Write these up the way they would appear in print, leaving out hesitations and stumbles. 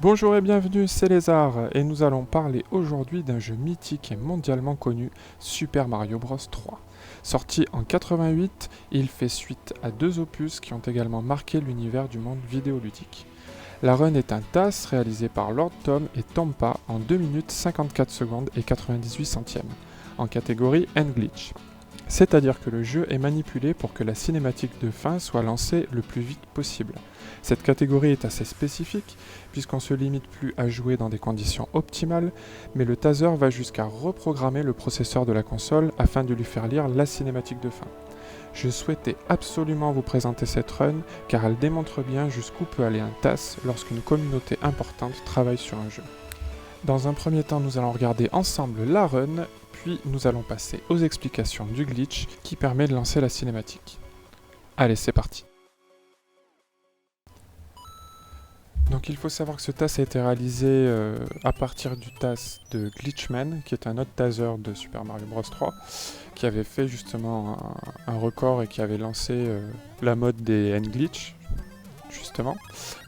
Bonjour et bienvenue, c'est Lézard et nous allons parler aujourd'hui d'un jeu mythique et mondialement connu, Super Mario Bros 3. Sorti en 88, il fait suite à deux opus qui ont également marqué l'univers du monde vidéoludique. La run est un TAS réalisé par Lord Tom et Tompa en 2 minutes 54 secondes et 98 centièmes, en catégorie N-Glitch. C'est-à-dire que le jeu est manipulé pour que la cinématique de fin soit lancée le plus vite possible. Cette catégorie est assez spécifique, puisqu'on ne se limite plus à jouer dans des conditions optimales, mais le taser va jusqu'à reprogrammer le processeur de la console afin de lui faire lire la cinématique de fin. Je souhaitais absolument vous présenter cette run, car elle démontre bien jusqu'où peut aller un TAS lorsqu'une communauté importante travaille sur un jeu. Dans un premier temps, nous allons regarder ensemble la run, puis nous allons passer aux explications du glitch qui permet de lancer la cinématique. Allez, c'est parti. Donc il faut savoir que ce TAS a été réalisé à partir du TAS de Glitchman, qui est un autre taser de Super Mario Bros 3, qui avait fait justement un record et qui avait lancé la mode des N-Glitch, justement.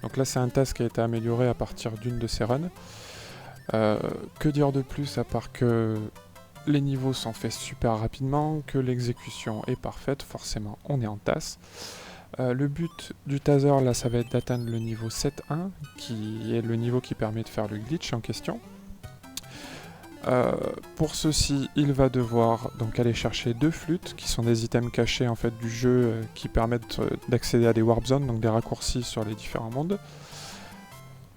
Donc là c'est un TAS qui a été amélioré à partir d'une de ces runs. Que dire de plus à part que les niveaux sont faits super rapidement, que l'exécution est parfaite, forcément on est en TAS. Le but du taser là ça va être d'atteindre le niveau 7.1 qui est le niveau qui permet de faire le glitch en question. Pour ceci il va devoir donc aller chercher deux flûtes qui sont des items cachés en fait du jeu qui permettent d'accéder à des warp zones, donc des raccourcis sur les différents mondes.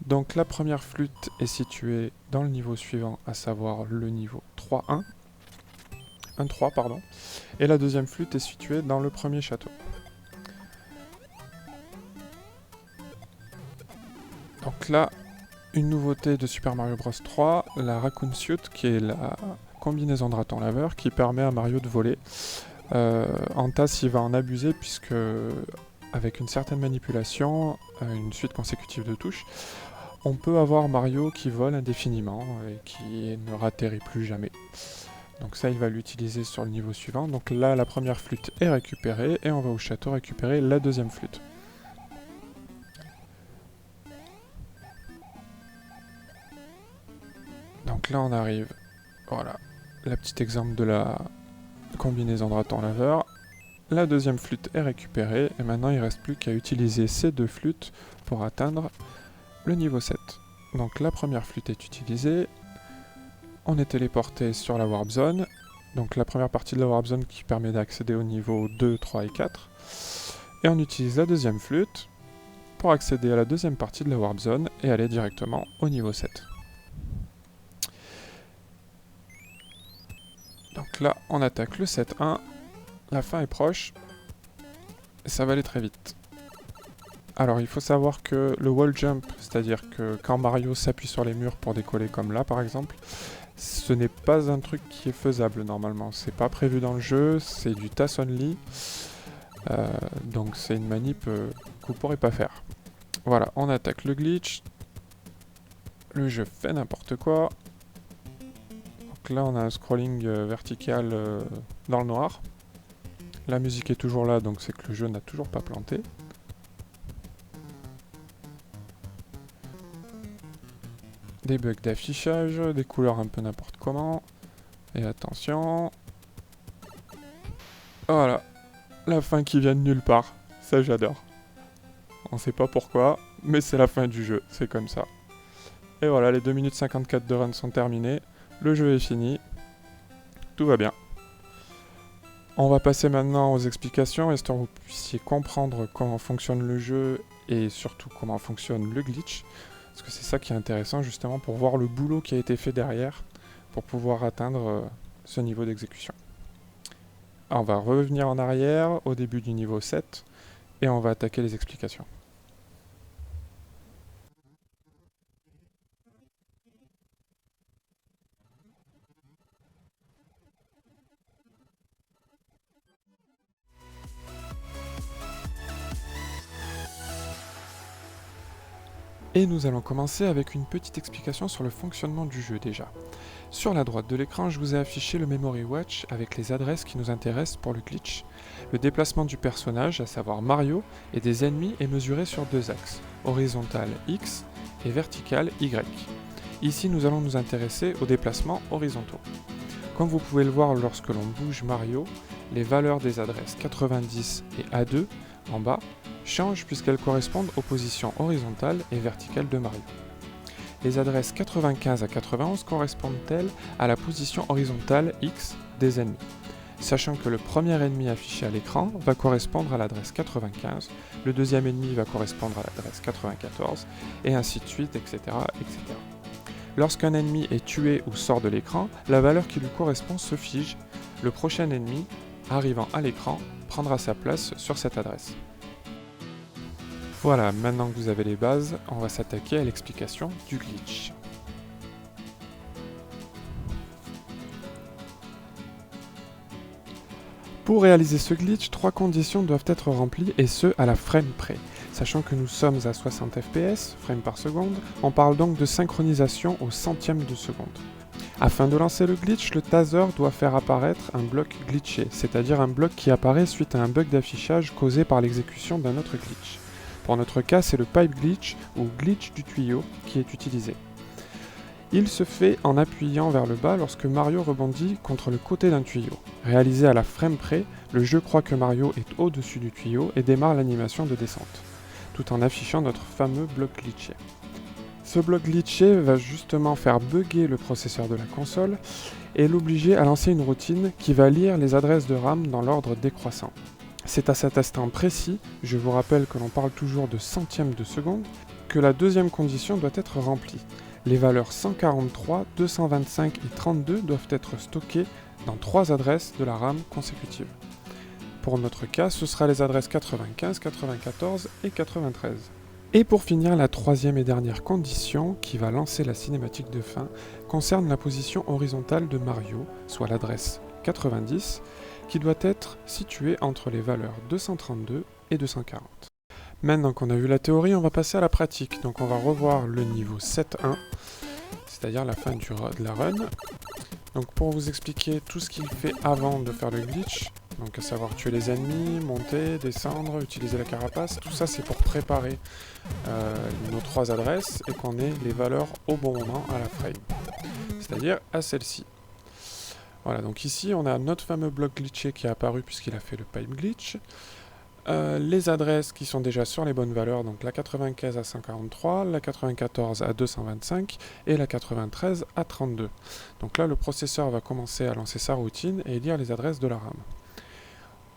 Donc la première flûte est située dans le niveau suivant, à savoir le niveau 3.1, 1.3 pardon, et la deuxième flûte est située dans le premier château. Donc là, une nouveauté de Super Mario Bros 3, la Raccoon Suit, qui est la combinaison de raton laveur qui permet à Mario de voler. En TAS, il va en abuser puisque, avec une certaine manipulation, une suite consécutive de touches, on peut avoir Mario qui vole indéfiniment et qui ne ratterrit plus jamais. Donc ça, il va l'utiliser sur le niveau suivant. Donc là, la première flûte est récupérée et on va au château récupérer la deuxième flûte. Donc là on arrive, voilà, le petit exemple de la combinaison de raton laveur. La deuxième flûte est récupérée et maintenant il ne reste plus qu'à utiliser ces deux flûtes pour atteindre le niveau 7. Donc la première flûte est utilisée, on est téléporté sur la warp zone, donc la première partie de la warp zone qui permet d'accéder au niveau 2, 3 et 4. Et on utilise la deuxième flûte pour accéder à la deuxième partie de la warp zone et aller directement au niveau 7. Donc là, on attaque le 7-1, la fin est proche, et ça va aller très vite. Alors il faut savoir que le wall jump, c'est-à-dire que quand Mario s'appuie sur les murs pour décoller comme là par exemple, ce n'est pas un truc qui est faisable normalement, c'est pas prévu dans le jeu, c'est du TAS only, donc c'est une manip que vous pourrez pas faire. Voilà, on attaque le glitch, le jeu fait n'importe quoi. Donc là on a un scrolling vertical dans le noir. La musique est toujours là, donc c'est que le jeu n'a toujours pas planté. Des bugs d'affichage, des couleurs un peu n'importe comment. Et attention. Voilà, la fin qui vient de nulle part. Ça j'adore. On sait pas pourquoi, mais c'est la fin du jeu, c'est comme ça. Et voilà, les 2 minutes 54 de run sont terminées. Le jeu est fini. Tout va bien. On va passer maintenant aux explications, histoire que vous puissiez comprendre comment fonctionne le jeu et surtout comment fonctionne le glitch. Parce que c'est ça qui est intéressant justement pour voir le boulot qui a été fait derrière pour pouvoir atteindre ce niveau d'exécution. On va revenir en arrière au début du niveau 7 et on va attaquer les explications. Et nous allons commencer avec une petite explication sur le fonctionnement du jeu déjà. Sur la droite de l'écran, je vous ai affiché le Memory Watch avec les adresses qui nous intéressent pour le glitch. Le déplacement du personnage, à savoir Mario, et des ennemis est mesuré sur deux axes, horizontal X et verticale Y. Ici, nous allons nous intéresser aux déplacements horizontaux. Comme vous pouvez le voir lorsque l'on bouge Mario, les valeurs des adresses 90 et A2 en bas changent puisqu'elles correspondent aux positions horizontales et verticales de Mario. Les adresses 95 à 91 correspondent-elles à la position horizontale X des ennemis, sachant que le premier ennemi affiché à l'écran va correspondre à l'adresse 95, le deuxième ennemi va correspondre à l'adresse 94, et ainsi de suite, etc. etc. Lorsqu'un ennemi est tué ou sort de l'écran, la valeur qui lui correspond se fige. Le prochain ennemi, arrivant à l'écran, prendra sa place sur cette adresse. Voilà, maintenant que vous avez les bases, on va s'attaquer à l'explication du glitch. Pour réaliser ce glitch, 3 conditions doivent être remplies et ce à la frame près. Sachant que nous sommes à 60 fps, frames par seconde, on parle donc de synchronisation au centième de seconde. Afin de lancer le glitch, le taser doit faire apparaître un bloc glitché, c'est-à-dire un bloc qui apparaît suite à un bug d'affichage causé par l'exécution d'un autre glitch. Pour notre cas, c'est le pipe glitch ou glitch du tuyau qui est utilisé. Il se fait en appuyant vers le bas lorsque Mario rebondit contre le côté d'un tuyau. Réalisé à la frame près, le jeu croit que Mario est au-dessus du tuyau et démarre l'animation de descente, tout en affichant notre fameux bloc glitché. Ce bloc glitché va justement faire bugger le processeur de la console et l'obliger à lancer une routine qui va lire les adresses de RAM dans l'ordre décroissant. C'est à cet instant précis, je vous rappelle que l'on parle toujours de centièmes de seconde, que la deuxième condition doit être remplie. Les valeurs 143, 225 et 32 doivent être stockées dans 3 adresses de la RAM consécutives. Pour notre cas, ce sera les adresses 95, 94 et 93. Et pour finir, la troisième et dernière condition, qui va lancer la cinématique de fin, concerne la position horizontale de Mario, soit l'adresse 90, qui doit être située entre les valeurs 232 et 240. Maintenant qu'on a vu la théorie, on va passer à la pratique. Donc on va revoir le niveau 7.1, c'est-à-dire la fin de la run. Donc pour vous expliquer tout ce qu'il fait avant de faire le glitch, donc à savoir tuer les ennemis, monter, descendre, utiliser la carapace, tout ça c'est pour préparer nos 3 adresses et qu'on ait les valeurs au bon moment à la frame, c'est-à-dire à celle-ci. Voilà, donc ici on a notre fameux bloc glitché qui est apparu puisqu'il a fait le pipe glitch. Les adresses qui sont déjà sur les bonnes valeurs, donc la 95 à 143, la 94 à 225 et la 93 à 32. Donc là le processeur va commencer à lancer sa routine et lire les adresses de la RAM.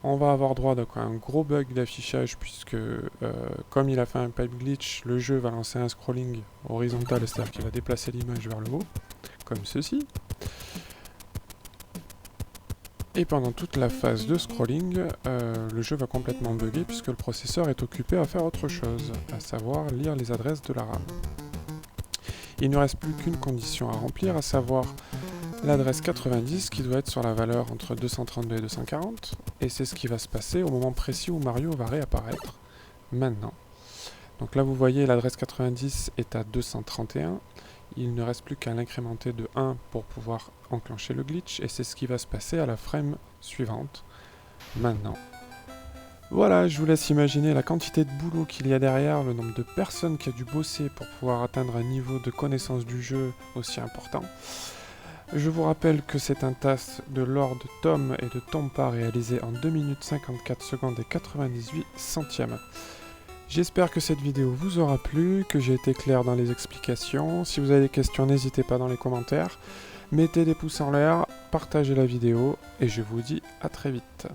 On va avoir droit à un gros bug d'affichage puisque comme il a fait un pipe glitch, le jeu va lancer un scrolling horizontal, c'est-à-dire qu'il va déplacer l'image vers le haut, comme ceci. Et pendant toute la phase de scrolling, le jeu va complètement bugger puisque le processeur est occupé à faire autre chose, à savoir lire les adresses de la RAM. Il ne reste plus qu'une condition à remplir, à savoir l'adresse 90 qui doit être sur la valeur entre 232 et 240, et c'est ce qui va se passer au moment précis où Mario va réapparaître, maintenant. Donc là vous voyez l'adresse 90 est à 231, il ne reste plus qu'à l'incrémenter de 1 pour pouvoir enclencher le glitch, et c'est ce qui va se passer à la frame suivante, maintenant. Voilà, je vous laisse imaginer la quantité de boulot qu'il y a derrière, le nombre de personnes qui a dû bosser pour pouvoir atteindre un niveau de connaissance du jeu aussi important. Je vous rappelle que c'est un task de Lord Tom et de Tompa réalisé en 2 minutes 54 secondes et 98 centièmes. J'espère que cette vidéo vous aura plu, que j'ai été clair dans les explications. Si vous avez des questions, n'hésitez pas dans les commentaires. Mettez des pouces en l'air, partagez la vidéo et je vous dis à très vite.